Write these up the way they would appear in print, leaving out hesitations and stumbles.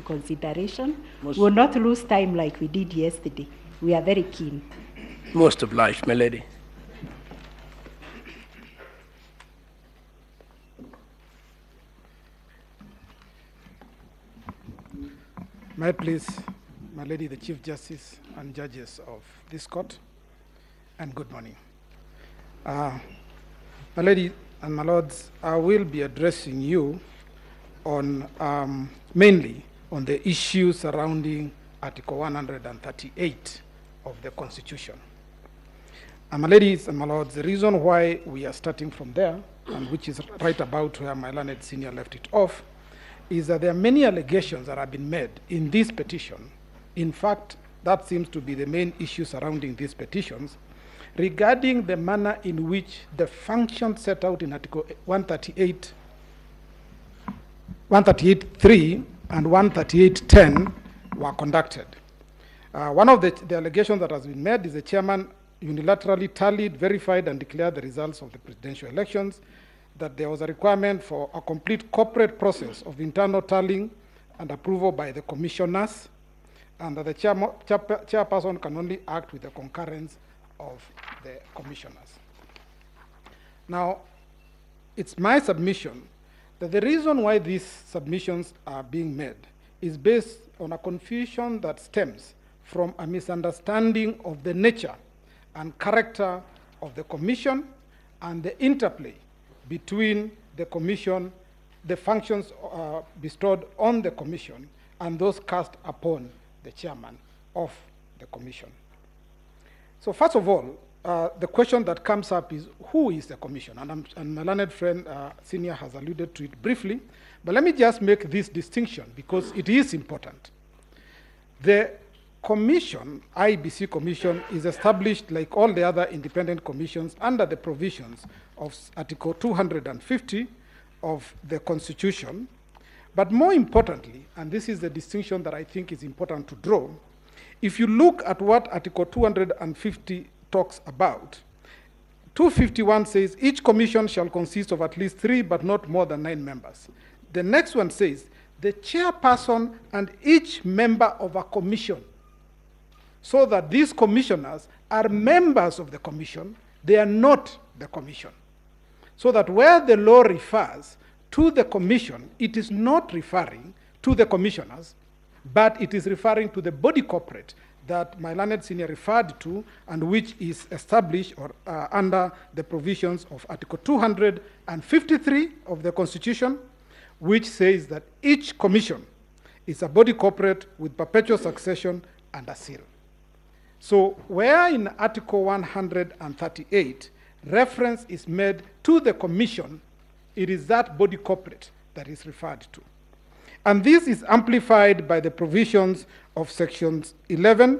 consideration. We will not lose time like we did yesterday. We are very keen. Most obliged, my lady. May I please, my lady, the Chief Justice and judges of this court, and good morning. My lady and my lords, I will be addressing you on mainly on the issues surrounding Article 138 of the Constitution. And my ladies and my lords, the reason why we are starting from there, and which is right about where my learned senior left it off, is that there are many allegations that have been made in this petition. In fact, that seems to be the main issue surrounding these petitions, regarding the manner in which the functions set out in Article 138.3 and 138.10 were conducted. One of the allegations that has been made is the chairman unilaterally tallied, verified, and declared the results of the presidential elections, that there was a requirement for a complete corporate process of internal tallying and approval by the commissioners, and that the chairperson can only act with the concurrence of the commissioners. Now, it's my submission that the reason why these submissions are being made is based on a confusion that stems from a misunderstanding of the nature and character of the commission and the interplay between the commission, the functions bestowed on the commission, and those cast upon the chairman of the commission. So first of all, the question that comes up is, who is the commission? And my learned friend, Senior, has alluded to it briefly, but let me just make this distinction because it is important. The commission, IEBC Commission, is established like all the other independent commissions under the provisions of Article 250 of the Constitution. But more importantly, and this is the distinction that I think is important to draw, if you look at what Article 250 talks about, 251 says each commission shall consist of at least 3 but not more than 9 members. The next one says the chairperson and each member of a commission, so that these commissioners are members of the commission, they are not the commission. So that where the law refers to the commission, it is not referring to the commissioners, but it is referring to the body corporate that my learned senior referred to, and which is established or under the provisions of Article 253 of the Constitution, which says that each commission is a body corporate with perpetual succession and a seal. So where in Article 138 reference is made to the commission, it is that body corporate that is referred to. And this is amplified by the provisions of Sections 11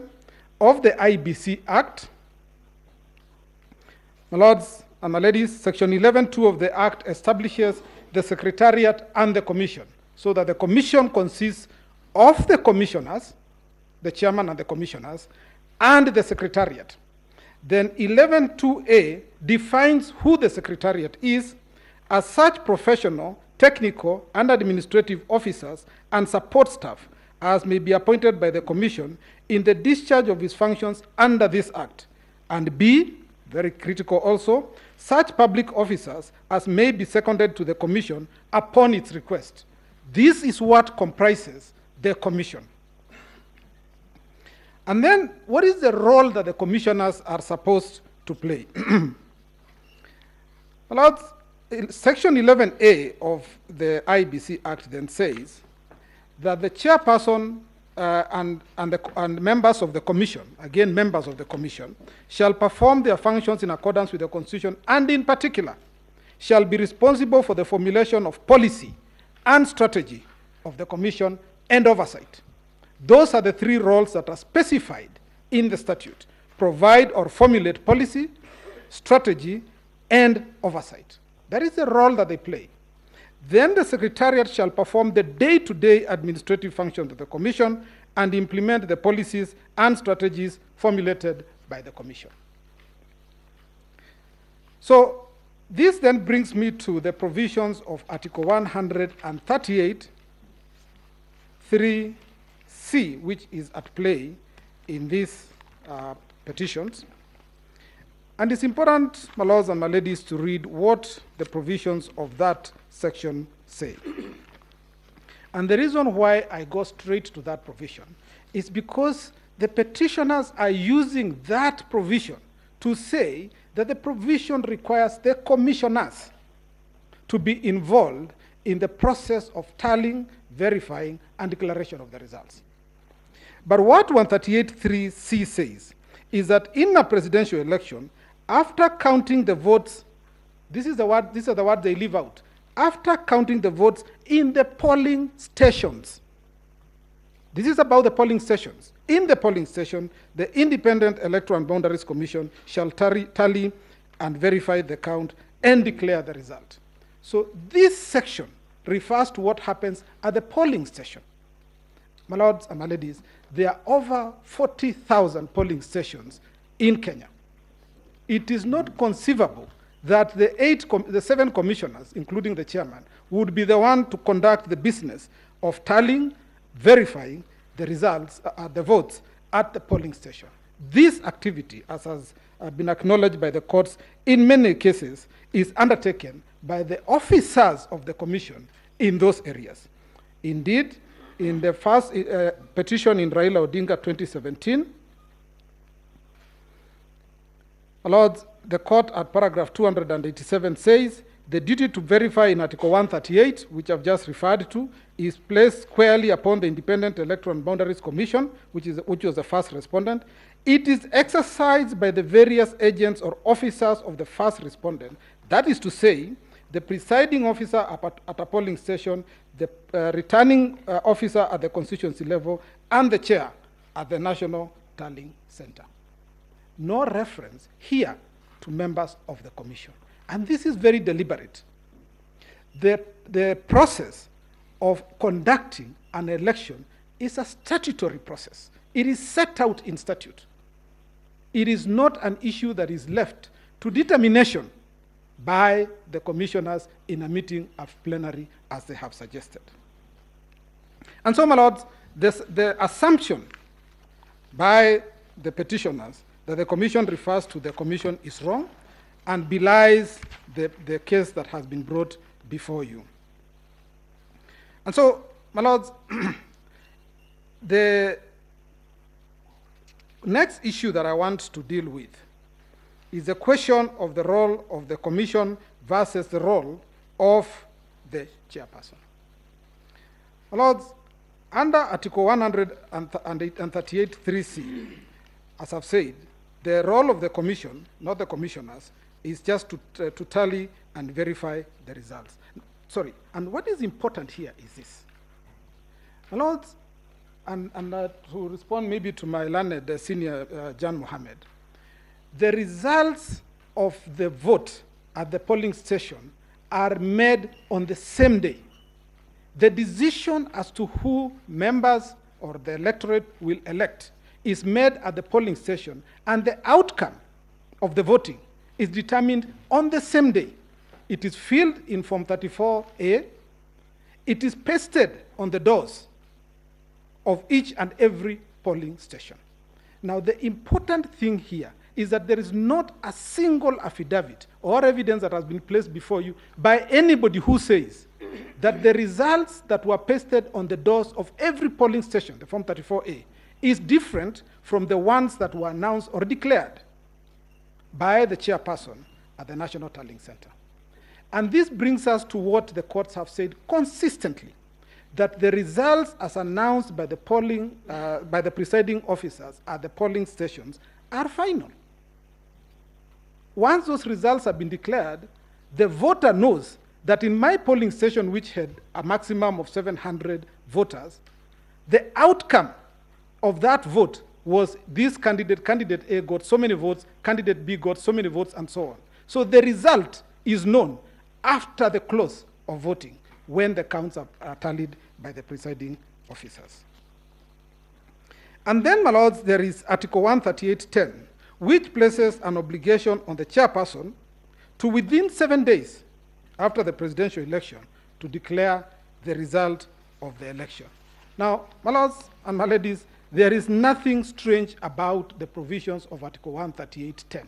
of the IEBC Act. My lords and my ladies, Section 11.2 of the Act establishes the Secretariat and the Commission, so that the Commission consists of the commissioners, the chairman and the commissioners, and the Secretariat. Then 11.2a defines who the Secretariat is as such professional, technical, and administrative officers and support staff as may be appointed by the Commission in the discharge of its functions under this Act. And B, very critical also, such public officers as may be seconded to the Commission upon its request. This is what comprises the Commission. And then, what is the role that the commissioners are supposed to play? Well, Section 11A of the IEBC Act then says that the chairperson and members of the commission, again members of the commission, shall perform their functions in accordance with the Constitution, and in particular, shall be responsible for the formulation of policy and strategy of the commission and oversight. Those are the 3 roles that are specified in the statute: provide or formulate policy, strategy, and oversight. That is the role that they play. Then the Secretariat shall perform the day-to-day administrative functions of the Commission and implement the policies and strategies formulated by the Commission. So this then brings me to the provisions of Article 138, 3C, which is at play in these petitions. And it's important, my lords and my ladies, to read what the provisions of that section say. And the reason why I go straight to that provision is because the petitioners are using that provision to say that the provision requires the commissioners to be involved in the process of tallying, verifying, and declaration of the results. But what 138(3)(c) says is that in a presidential election, after counting the votes, these are the words they leave out, after counting the votes in the polling stations. This is about the polling stations. In the polling station, the Independent Electoral and Boundaries Commission shall tally and verify the count and declare the result. So this section refers to what happens at the polling station. My lords and my ladies, there are over 40,000 polling stations in Kenya. It is not conceivable that the 7 commissioners, including the chairman, would be the one to conduct the business of tallying, verifying the results, the votes at the polling station. This activity, as has been acknowledged by the courts in many cases, is undertaken by the officers of the commission in those areas. Indeed, in the first petition in Raila Odinga 2017, Lords, the court at paragraph 287 says, the duty to verify in Article 138, which I've just referred to, is placed squarely upon the Independent Electoral and Boundaries Commission, which was the first respondent. It is exercised by the various agents or officers of the first respondent. That is to say, the presiding officer at a polling station, the returning officer at the constituency level, and the chair at the National Tallying Center. No reference here to members of the commission. And this is very deliberate. The process of conducting an election is a statutory process. It is set out in statute. It is not an issue that is left to determination by the commissioners in a meeting of plenary as they have suggested. And so, my lords, the assumption by the petitioners that the commission refers to the commission is wrong and belies the case that has been brought before you. And so, my lords, the next issue that I want to deal with is the question of the role of the commission versus the role of the chairperson. My lords, under Article 138(3)(c), as I've said, the role of the commission, not the commissioners, is just to tally and verify the results. Sorry, and what is important here is this. My lords, and to respond maybe to my learned senior Jan Mohammed, the results of the vote at the polling station are made on the same day. The decision as to who members or the electorate will elect is made at the polling station, and the outcome of the voting is determined on the same day. It is filled in Form 34A. It is pasted on the doors of each and every polling station. Now, the important thing here is that there is not a single affidavit or evidence that has been placed before you by anybody who says that the results that were pasted on the doors of every polling station, the Form 34A, is different from the ones that were announced or declared by the chairperson at the National Tallying Center. And this brings us to what the courts have said consistently, that the results as announced by the presiding officers at the polling stations are final. Once those results have been declared, the voter knows that in my polling station, which had a maximum of 700 voters, the outcome of that vote was this candidate A got so many votes, candidate B got so many votes, and so on. So the result is known after the close of voting, when the counts are tallied by the presiding officers. And then, my lords, there is Article 138(10), which places an obligation on the chairperson to, within 7 days after the presidential election, to declare the result of the election. Now, my lords and my ladies, there is nothing strange about the provisions of Article 138.10.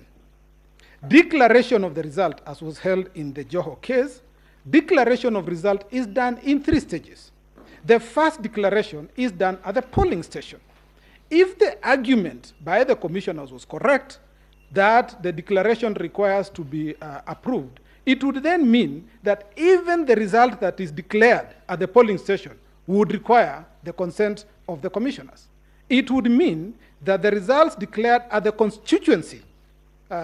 Declaration of the result, as was held in the Joho case, declaration of result is done in 3 stages. The first declaration is done at the polling station. If the argument by the commissioners was correct that the declaration requires to be approved, it would then mean that even the result that is declared at the polling station would require the consent of the commissioners. It would mean that the results declared at the constituency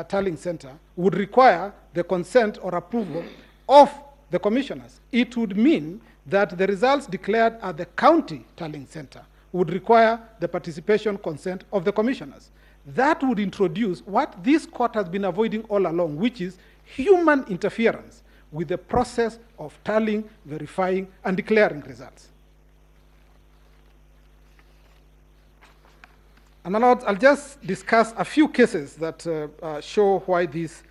tallying center would require the consent or approval of the commissioners. It would mean that the results declared at the county tallying center would require the participation consent of the commissioners. That would introduce what this court has been avoiding all along, which is human interference with the process of tallying, verifying, and declaring results. And my lords, I'll just discuss a few cases that show why these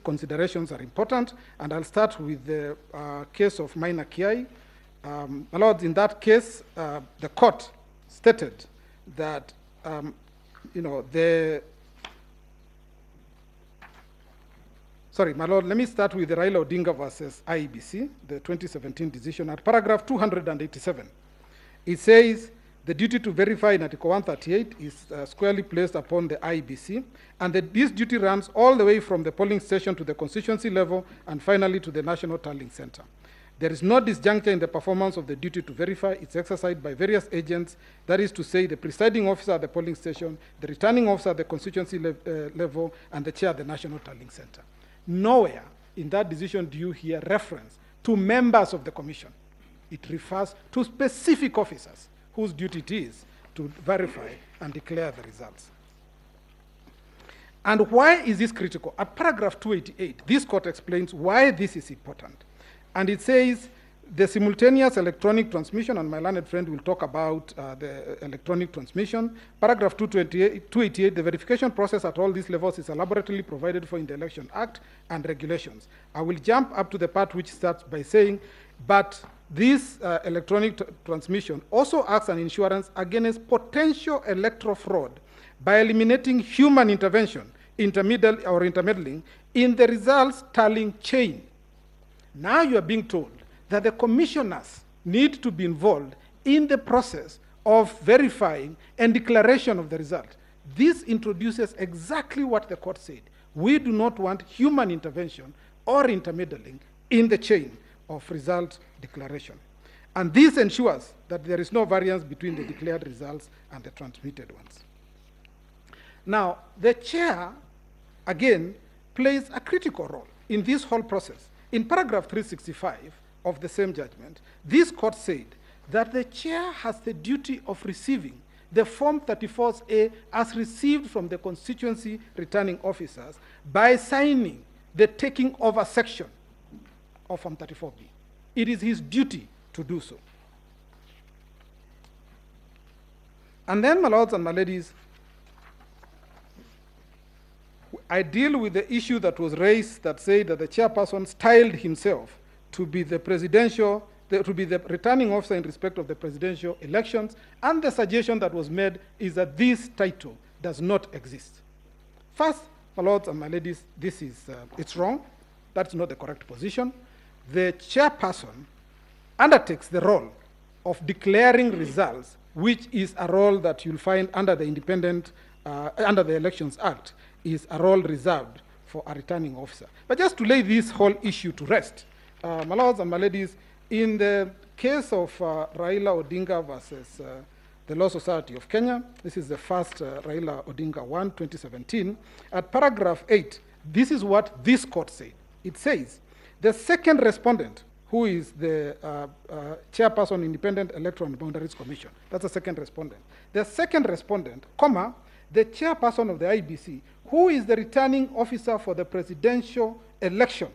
considerations are important, and I'll start with the case of Maina Kiai. My lords, in that case, the court stated that, sorry, my lord, let me start with the Raila Odinga versus IEBC, the 2017 decision. At paragraph 287, it says, the duty to verify in Article 138 is squarely placed upon the IEBC, and this duty runs all the way from the polling station to the constituency level and finally to the National Tallying Center. There is no disjuncture in the performance of the duty to verify. It's exercised by various agents, that is to say the presiding officer at the polling station, the returning officer at the constituency level, and the chair at the National Tallying Center. Nowhere in that decision do you hear reference to members of the commission. It refers to specific officers whose duty it is to verify and declare the results. And why is this critical? At paragraph 288, this court explains why this is important. And it says, the simultaneous electronic transmission, and my learned friend will talk about the electronic transmission. Paragraph 288, the verification process at all these levels is elaborately provided for in the Election Act and regulations. I will jump up to the part which starts by saying, but this electronic transmission also acts as an insurance against potential electoral fraud by eliminating human intervention, intermeddling in the results tallying chain. Now you are being told that the commissioners need to be involved in the process of verifying and declaration of the result. This introduces exactly what the court said. We do not want human intervention or intermeddling in the chain of result declaration. And this ensures that there is no variance between the declared results and the transmitted ones. Now, the chair, again, plays a critical role in this whole process. In paragraph 365 of the same judgment, this court said that the chair has the duty of receiving the Form 34A as received from the constituency returning officers by signing the taking over section of Form 34B. It is his duty to do so. And then, my lords and my ladies, I deal with the issue that was raised that said that the chairperson styled himself to be the returning officer in respect of the presidential elections, and the suggestion that was made is that this title does not exist. First, my lords and my ladies, this is, it's wrong. That's not the correct position. The chairperson undertakes the role of declaring results, which is a role that you'll find under the under the Elections Act, is a role reserved for a returning officer. But just to lay this whole issue to rest, my lords and my ladies, in the case of Raila Odinga versus the Law Society of Kenya, this is the first Raila Odinga 1, 2017, at paragraph 8, this is what this court said. It says, the second respondent, who is the chairperson, Independent Electoral and Boundaries Commission, that's the second respondent. The second respondent, comma, the chairperson of the IEBC, who is the returning officer for the presidential election.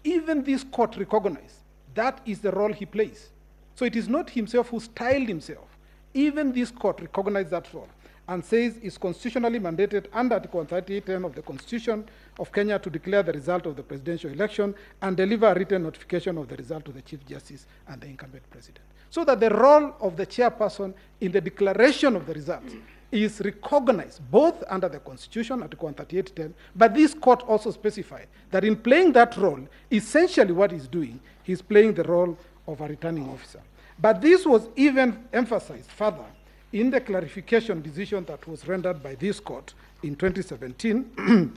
Even this court recognized that is the role he plays. So it is not himself who styled himself. Even this court recognized that role. and says it's constitutionally mandated under Article 38(10) of the Constitution of Kenya to declare the result of the presidential election and deliver a written notification of the result to the Chief Justice and the incumbent president. So that the role of the chairperson in the declaration of the results is recognized both under the Constitution, Article 38(10), but this court also specified that in playing that role, essentially what he's doing, he's playing the role of a returning officer. But this was even emphasized further in the clarification decision that was rendered by this court in 2017,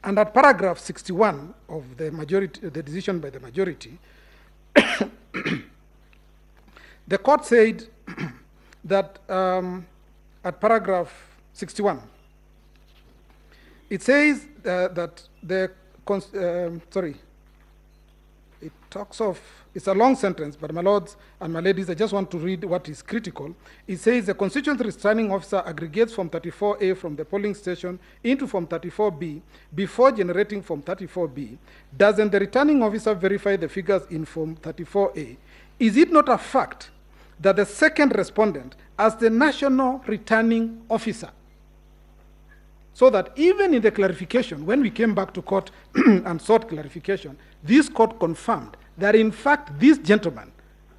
and at paragraph 61 of the decision by the majority, the court said that at paragraph 61, it says that the, it talks of, it's a long sentence, but my lords and my ladies, I just want to read what is critical. It says the constituent returning officer aggregates Form 34A from the polling station into Form 34B before generating Form 34B. Doesn't the returning officer verify the figures in Form 34A? Is it not a fact that the second respondent, as the national returning officer, so that even in the clarification, when we came back to court and sought clarification, this court confirmed that in fact this gentleman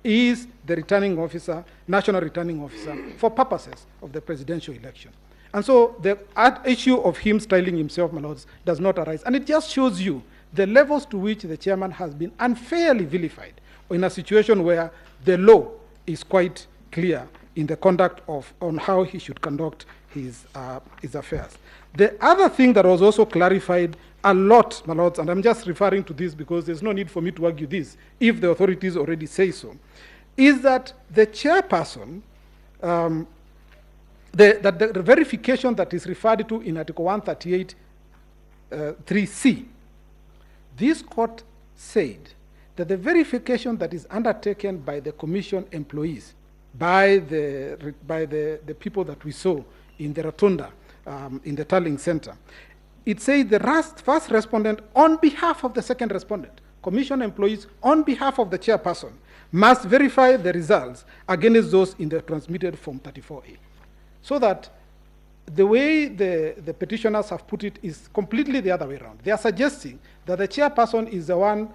is the returning officer, national returning officer, for purposes of the presidential election. And so the issue of him styling himself, my lords, does not arise. And it just shows you the levels to which the chairman has been unfairly vilified in a situation where the law is quite clear in the conduct of, on how he should conduct his affairs. The other thing that was also clarified a lot, my lords, and I'm just referring to this because there's no need for me to argue this, if the authorities already say so, is that the chairperson, the verification that is referred to in Article 138, 3C, this court said that the verification that is undertaken by the commission employees, by the people that we saw in the rotunda, in the tallying center, it says the first respondent on behalf of the second respondent, commission employees on behalf of the chairperson, must verify the results against those in the transmitted Form 34A. So that the way the petitioners have put it is completely the other way around. They are suggesting that the chairperson is the one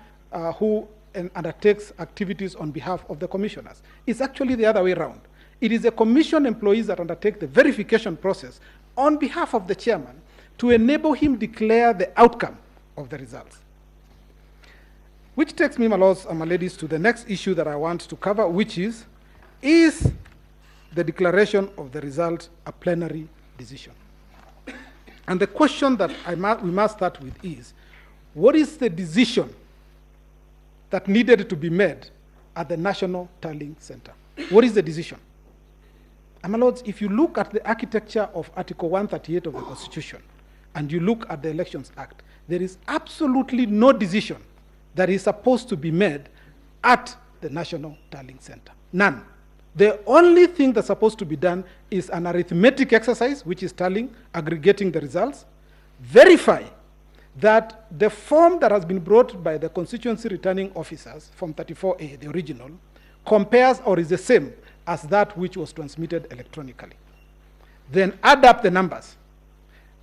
who undertakes activities on behalf of the commissioners. It's actually the other way around. It is the commission employees that undertake the verification process on behalf of the chairman to enable him declare the outcome of the results. Which takes me, my lords and my ladies, to the next issue that I want to cover, which is the declaration of the result a plenary decision? And the question that we must start with is, what is the decision that needed to be made at the National Tallying Center? What is the decision? And my lords, if you look at the architecture of Article 138 of the Constitution, and you look at the Elections Act, there is absolutely no decision that is supposed to be made at the National Tallying Center. None. The only thing that's supposed to be done is an arithmetic exercise, which is tallying, aggregating the results, verify that the form that has been brought by the constituency returning officers, Form 34A, the original, compares or is the same as that which was transmitted electronically. Then add up the numbers.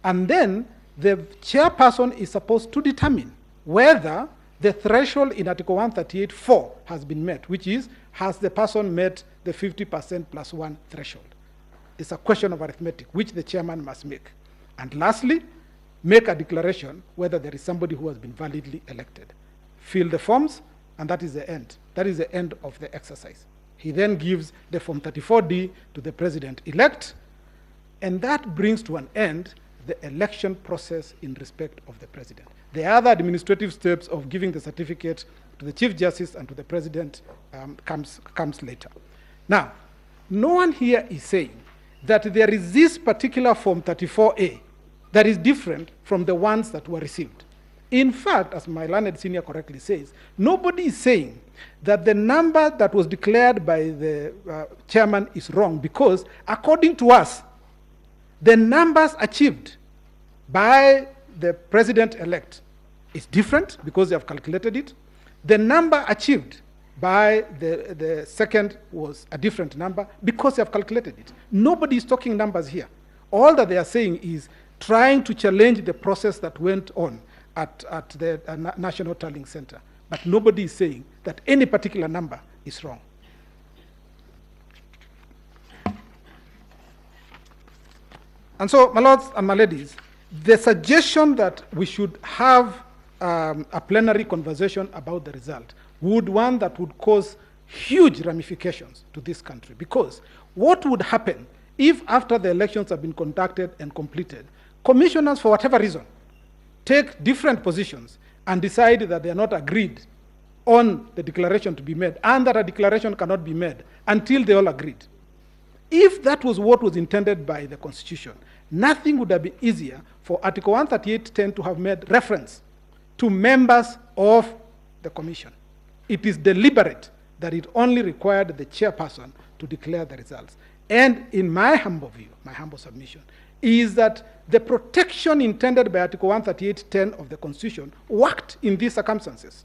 And then the chairperson is supposed to determine whether the threshold in Article 138(4) has been met, which is, has the person met the 50% plus 1 threshold? It's a question of arithmetic, which the chairman must make. And lastly, make a declaration whether there is somebody who has been validly elected. Fill the forms, and that is the end. That is the end of the exercise. He then gives the Form 34D to the president-elect, and that brings to an end the election process in respect of the president. The other administrative steps of giving the certificate to the Chief Justice and to the president comes later. Now, no one here is saying that there is this particular Form 34A that is different from the ones that were received. In fact, as my learned senior correctly says, nobody is saying that the number that was declared by the chairman is wrong, because according to us, the numbers achieved by the president-elect is different because they have calculated it. The number achieved by the second was a different number because they have calculated it. Nobody is talking numbers here. All that they are saying is trying to challenge the process that went on at the National Tallying Center. But nobody is saying that any particular number is wrong. And so, my lords and my ladies, the suggestion that we should have a plenary conversation about the result would one that would cause huge ramifications to this country. Because what would happen if after the elections have been conducted and completed, commissioners, for whatever reason, take different positions and decide that they are not agreed on the declaration to be made, and that a declaration cannot be made until they all agreed? If that was what was intended by the Constitution, nothing would have been easier for Article 138.10 to have made reference to members of the Commission. It is deliberate that it only required the chairperson to declare the results. And in my humble view, my humble submission, is that the protection intended by Article 138.10 of the Constitution worked in these circumstances.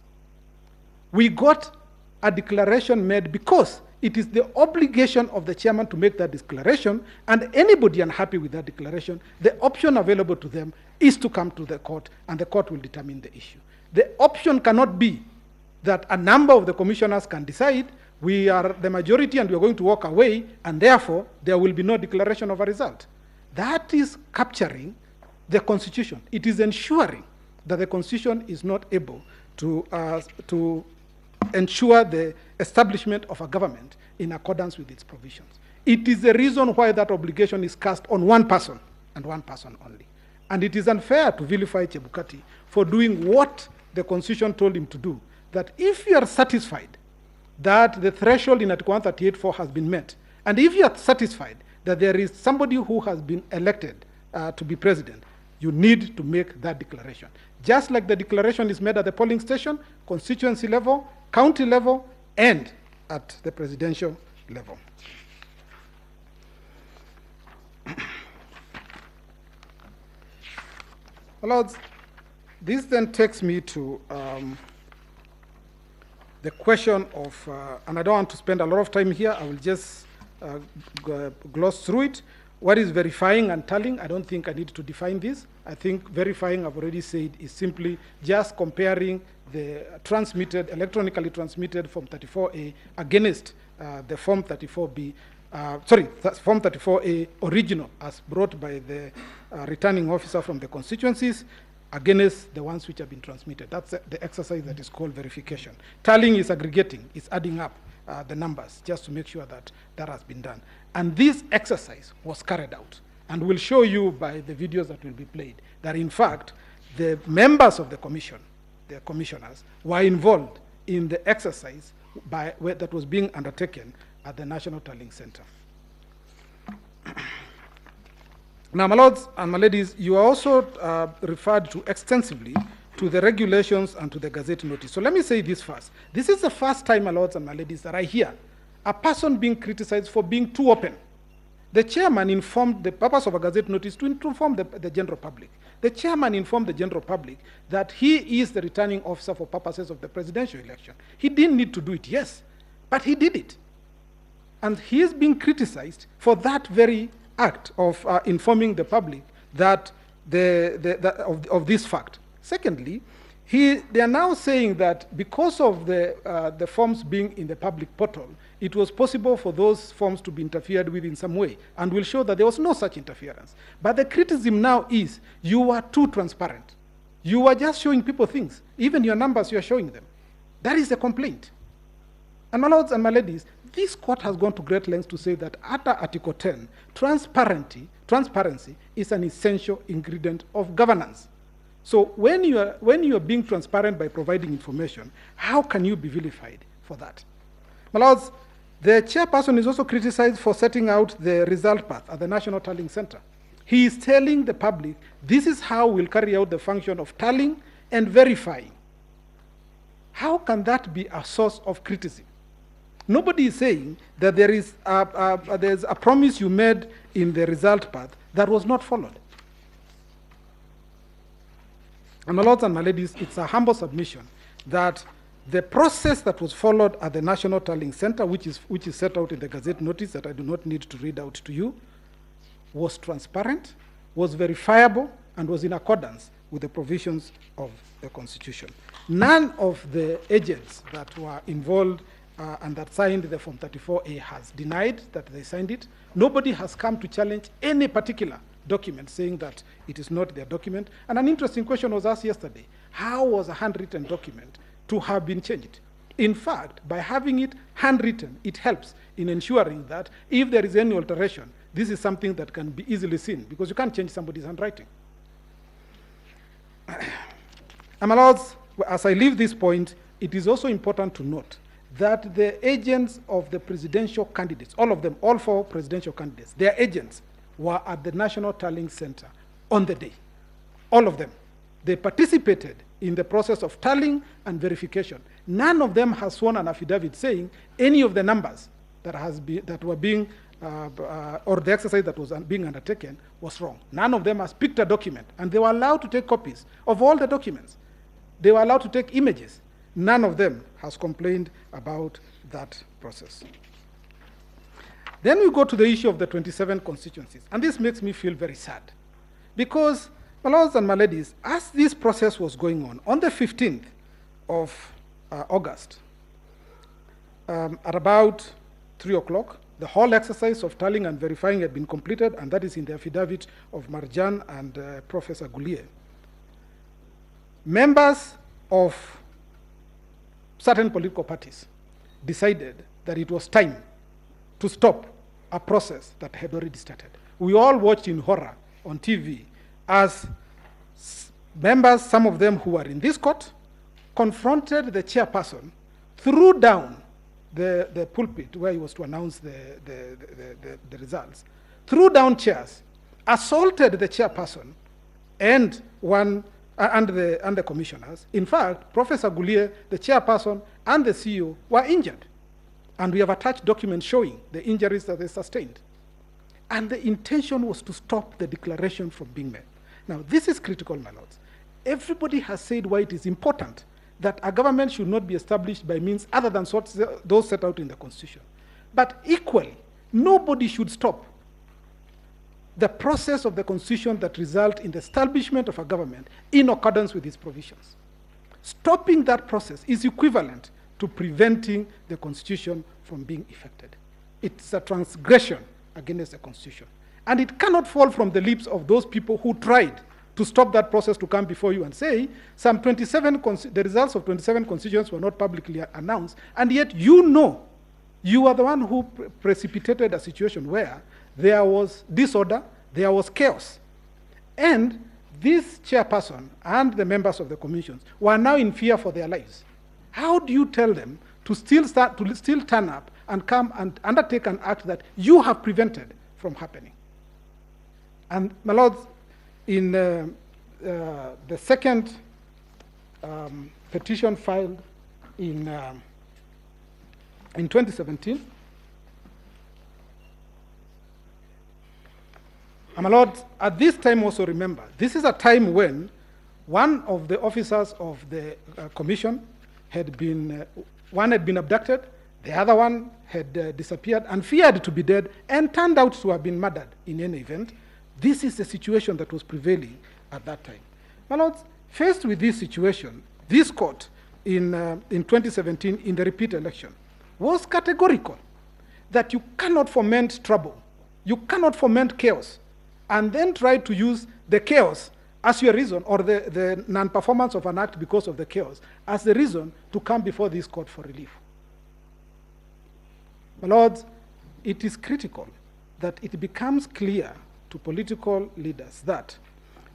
We got a declaration made because it is the obligation of the chairman to make that declaration, and anybody unhappy with that declaration, the option available to them is to come to the court, and the court will determine the issue. The option cannot be that a number of the commissioners can decide we are the majority and we are going to walk away, and therefore there will be no declaration of a result. That is capturing the Constitution. It is ensuring that the Constitution is not able to ensure the establishment of a government in accordance with its provisions. It is the reason why that obligation is cast on one person and one person only. And it is unfair to vilify Chebukati for doing what the Constitution told him to do, that if you are satisfied that the threshold in Article 138.4 has been met, and if you are satisfied that there is somebody who has been elected to be president, you need to make that declaration. Just like the declaration is made at the polling station, constituency level, county level, and at the presidential level. Lords, this then takes me to the question of, and I don't want to spend a lot of time here, I will just gloss through it. What is verifying and tallying? I don't think I need to define this. I think verifying, I've already said, is simply just comparing the transmitted, electronically transmitted Form 34A against the Form 34B, Form 34A original as brought by the returning officer from the constituencies against the ones which have been transmitted. That's the exercise that is called verification. Tallying is aggregating, it's adding up the numbers just to make sure that that has been done. And this exercise was carried out. And we'll show you by the videos that will be played that in fact, the members of the commission, the commissioners, were involved in the exercise that was being undertaken at the National Tallying Center. Now, my lords and my ladies, you are also referred to extensively to the regulations and to the Gazette notice. So let me say this first. This is the first time, my lords and my ladies, that I hear a person being criticized for being too open. The chairman informed the purpose of a Gazette notice to inform the general public. The chairman informed the general public that he is the returning officer for purposes of the presidential election. He didn't need to do it, yes, but he did it. And he is being criticized for that very act of informing the public that of this fact. Secondly, they are now saying that because of the forms being in the public portal, it was possible for those forms to be interfered with in some way, and we'll show that there was no such interference. But the criticism now is you were too transparent. You were just showing people things. Even your numbers, you are showing them. That is the complaint. And my lords and my ladies, this court has gone to great lengths to say that under Article 10, transparency is an essential ingredient of governance. So when you are being transparent by providing information, how can you be vilified for that? My lords, the chairperson is also criticized for setting out the result path at the National Tallying Center. He is telling the public, this is how we'll carry out the function of tallying and verifying. How can that be a source of criticism? Nobody is saying that there's a promise you made in the result path that was not followed. And my lords and my ladies, it's a humble submission that The process that was followed at the National Tallying Center, which is set out in the Gazette notice that I do not need to read out to you, was transparent, was verifiable, and was in accordance with the provisions of the Constitution. None of the agents that were involved and that signed the Form 34A has denied that they signed it. Nobody has come to challenge any particular document saying that it is not their document. And an interesting question was asked yesterday. How was a handwritten document to have been changed? In fact, by having it handwritten, it helps in ensuring that if there is any alteration, this is something that can be easily seen, because you can't change somebody's handwriting. My lords, as I leave this point, it is also important to note that the agents of the presidential candidates, all of them, all 4 presidential candidates, their agents were at the National Tallying Center on the day. All of them. They participated in the process of tallying and verification. None of them has sworn an affidavit saying any of the numbers that were being, or the exercise that was being undertaken was wrong. None of them has picked a document, and they were allowed to take copies of all the documents. They were allowed to take images. None of them has complained about that process. Then we go to the issue of the 27 constituencies, and this makes me feel very sad, because, my lords and my ladies, as this process was going on the 15th of August, at about 3 o'clock, the whole exercise of tallying and verifying had been completed, and that is in the affidavit of Marjan and Professor Gulier. Members of certain political parties decided that it was time to stop a process that had already started. We all watched in horror on TV as members, some of them who were in this court, confronted the chairperson, threw down the pulpit where he was to announce the results, threw down chairs, assaulted the chairperson and the commissioners. In fact, Professor Gulier, the chairperson, and the CEO were injured. And we have attached documents showing the injuries that they sustained. And the intention was to stop the declaration from being made. Now, this is critical, my lords. Everybody has said why it is important that a government should not be established by means other than those set out in the Constitution. But equally, nobody should stop the process of the Constitution that result in the establishment of a government in accordance with its provisions. Stopping that process is equivalent to preventing the Constitution from being effected. It's a transgression against the Constitution. And it cannot fall from the lips of those people who tried to stop that process to come before you and say, the results of 27 constituents were not publicly announced, and yet you are the one who precipitated a situation where there was disorder, there was chaos. And this chairperson and the members of the commissions were now in fear for their lives. How do you tell them to still turn up and come and undertake an act that you have prevented from happening? And my lords, in the second petition filed in 2017, and my lord, at this time also remember, this is a time when one of the officers of the commission one had been abducted, the other one had disappeared and feared to be dead and turned out to have been murdered in any event. This is the situation that was prevailing at that time. My lords, faced with this situation, this court in 2017 in the repeat election was categorical that you cannot foment trouble, you cannot foment chaos, and then try to use the chaos as your reason, or the non-performance of an act because of the chaos, as the reason to come before this court for relief. My lords, it is critical that it becomes clear to political leaders that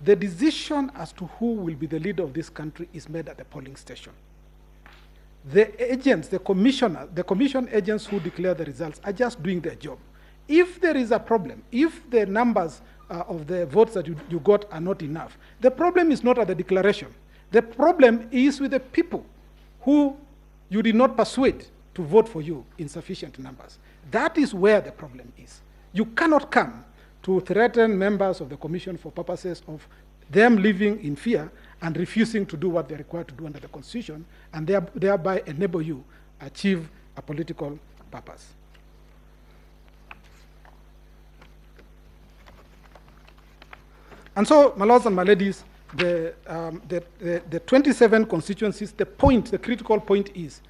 the decision as to who will be the leader of this country is made at the polling station. The agents, the commission agents who declare the results are just doing their job. If there is a problem, if the numbers of the votes that you got are not enough, the problem is not at the declaration. The problem is with the people who you did not persuade to vote for you in sufficient numbers. That is where the problem is. You cannot come to threaten members of the commission for purposes of them living in fear and refusing to do what they're required to do under the Constitution, and thereby enable you achieve a political purpose. And so, my lords and my ladies, the 27 constituencies, the critical point is,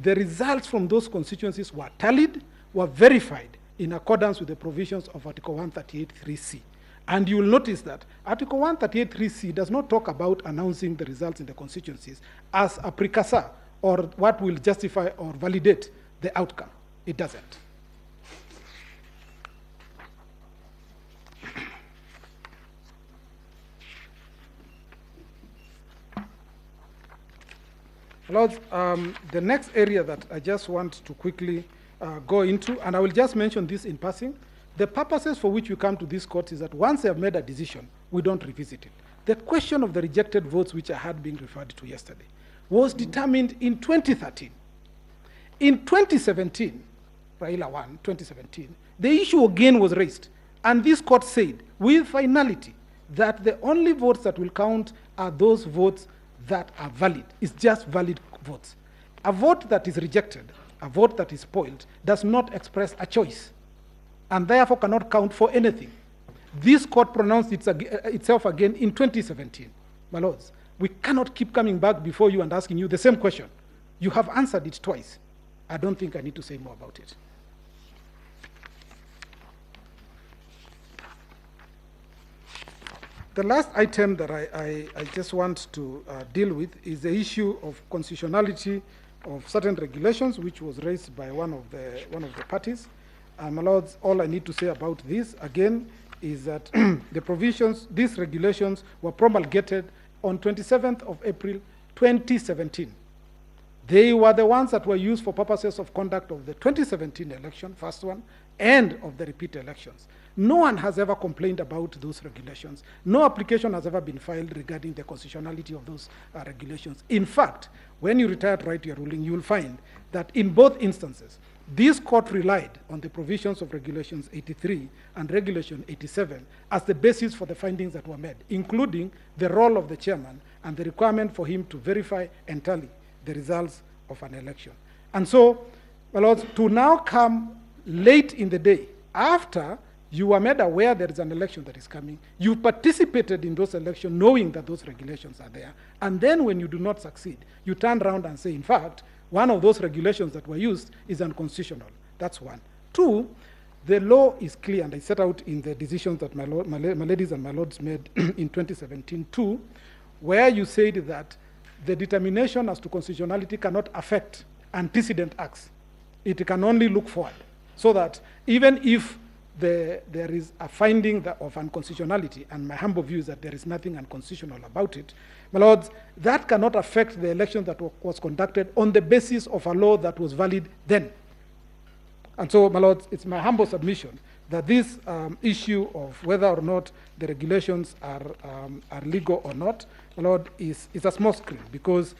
the results from those constituencies were tallied, were verified in accordance with the provisions of Article 138(3)(c). And you will notice that Article 138(3)(c) does not talk about announcing the results in the constituencies as a precursor or what will justify or validate the outcome. It doesn't. Lords, the next area that I just want to quickly go into, and I will just mention this in passing, the purposes for which we come to this court is that once they have made a decision, we don't revisit it. The question of the rejected votes, which I had been referred to yesterday, was determined in 2013. In 2017, Raila won, 2017, the issue again was raised, and this court said, with finality, that the only votes that will count are those votes that are valid. It's just valid votes. A vote that is rejected, a vote that is spoiled, does not express a choice, and therefore cannot count for anything. This court pronounced itself again in 2017. My lords, we cannot keep coming back before you and asking you the same question. You have answered it twice. I don't think I need to say more about it. The last item that I just want to deal with is the issue of constitutionality of certain regulations, which was raised by one of the parties. My lords, all I need to say about this again is that the provisions, these regulations, were promulgated on 27th of April 2017. They were the ones that were used for purposes of conduct of the 2017 election, first one, and of the repeat elections. No one has ever complained about those regulations. No application has ever been filed regarding the constitutionality of those regulations. In fact, when you retire to write your ruling, you will find that in both instances, this court relied on the provisions of Regulations 83 and Regulation 87 as the basis for the findings that were made, including the role of the chairman and the requirement for him to verify and tally the results of an election. And so, my lords, to now come late in the day, after you were made aware there is an election that is coming, you participated in those elections knowing that those regulations are there, and then when you do not succeed, you turn around and say, in fact, one of those regulations that were used is unconstitutional. That's one. Two, the law is clear, and I set out in the decisions that my ladies and my lords made in 2017 too, where you said that the determination as to constitutionality cannot affect antecedent acts. It can only look forward, so that even if there is a finding of unconstitutionality, and my humble view is that there is nothing unconstitutional about it, my lords, that cannot affect the election that was conducted on the basis of a law that was valid then. And so, my lords, it's my humble submission that this issue of whether or not the regulations are legal or not, my lord, is a small screen, because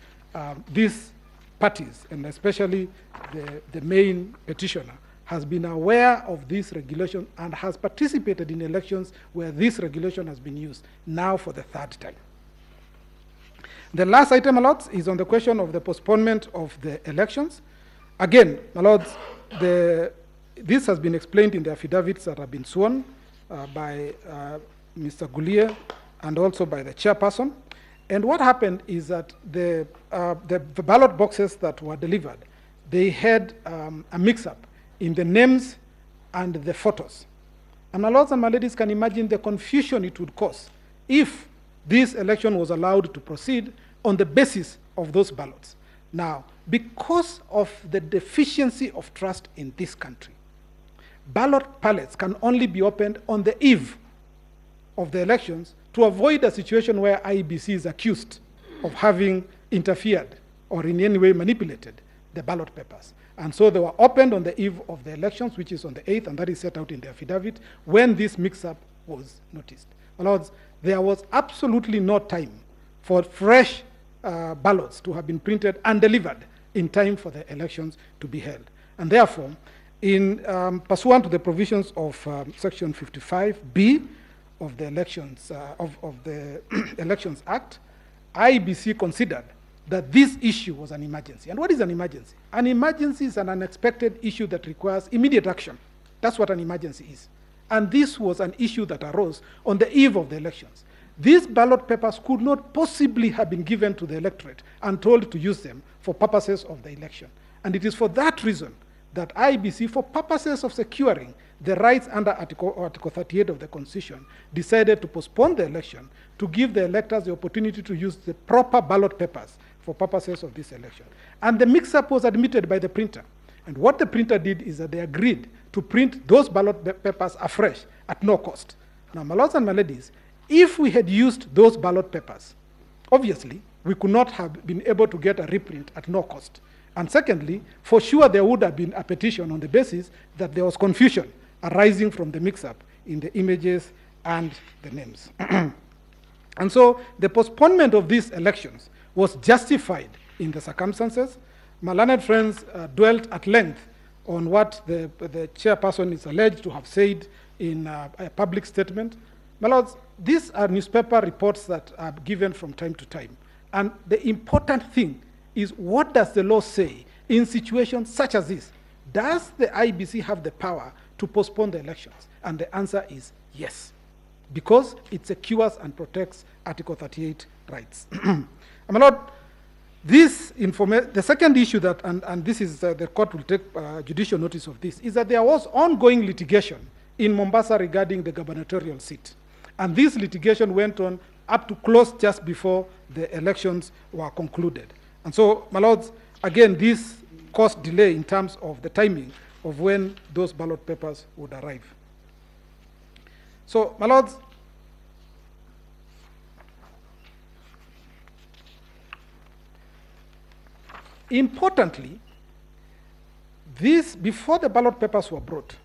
these parties, and especially the main petitioner, has been aware of this regulation and has participated in elections where this regulation has been used, now for the third time. The last item, my lords, is on the question of the postponement of the elections. Again, my lords, this has been explained in the affidavits that have been sworn by Mr. Gulier and also by the chairperson. And what happened is that the ballot boxes that were delivered, they had a mix-up in the names and the photos. And my lords and my ladies can imagine the confusion it would cause if this election was allowed to proceed on the basis of those ballots. Now, because of the deficiency of trust in this country, ballot pallets can only be opened on the eve of the elections to avoid a situation where IEBC is accused of having interfered or in any way manipulated the ballot papers. And so they were opened on the eve of the elections, which is on the 8th, and that is set out in the affidavit, when this mix-up was noticed. My lords, there was absolutely no time for fresh ballots to have been printed and delivered in time for the elections to be held. And therefore, in pursuant to the provisions of Section 55B of the Elections Elections Act, IEBC considered that this issue was an emergency. And what is an emergency? An emergency is an unexpected issue that requires immediate action. That's what an emergency is. And this was an issue that arose on the eve of the elections. These ballot papers could not possibly have been given to the electorate and told to use them for purposes of the election. And it is for that reason that IEBC, for purposes of securing the rights under Article 38 of the Constitution, decided to postpone the election to give the electors the opportunity to use the proper ballot papers for purposes of this election. And the mix-up was admitted by the printer. And what the printer did is that they agreed to print those ballot papers afresh at no cost. Now, my lords and my ladies, if we had used those ballot papers, obviously, we could not have been able to get a reprint at no cost. And secondly, for sure there would have been a petition on the basis that there was confusion arising from the mix-up in the images and the names. And so the postponement of these elections was justified in the circumstances. My learned friends dwelt at length on what the chairperson is alleged to have said in a public statement. My lords, these are newspaper reports that are given from time to time. And the important thing is, what does the law say in situations such as this? Does the IEBC have the power to postpone the elections? And the answer is yes, because it secures and protects Article 38 rights. My lord, the second issue that, and this is the court will take judicial notice of this, is that there was ongoing litigation in Mombasa regarding the gubernatorial seat. And this litigation went on up to close just before the elections were concluded. And so, my lords, again, this caused delay in terms of the timing of when those ballot papers would arrive. So, my lords, importantly, before the ballot papers were brought,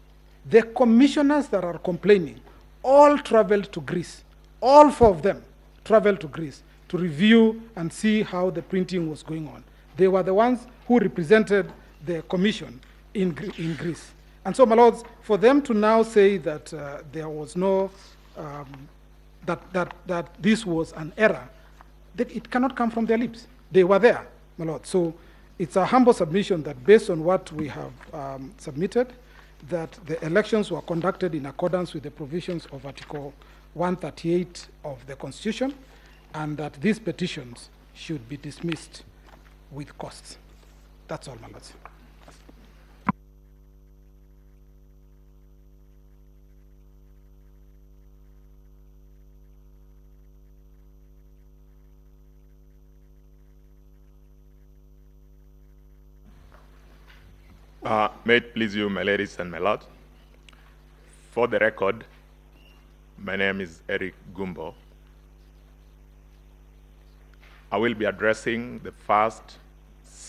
the commissioners that are complaining all traveled to Greece. All 4 of them traveled to Greece to review and see how the printing was going on. They were the ones who represented the commission in Greece. And so, my lords, for them to now say that there was no, that this was an error, that it cannot come from their lips. They were there, my lord. So it's a humble submission that based on what we have submitted, that the elections were conducted in accordance with the provisions of Article 138 of the Constitution, and that these petitions should be dismissed with costs. That's all, my lords. May it please you, my ladies and my lords. For the record, my name is Eric Gumbo. I will be addressing the first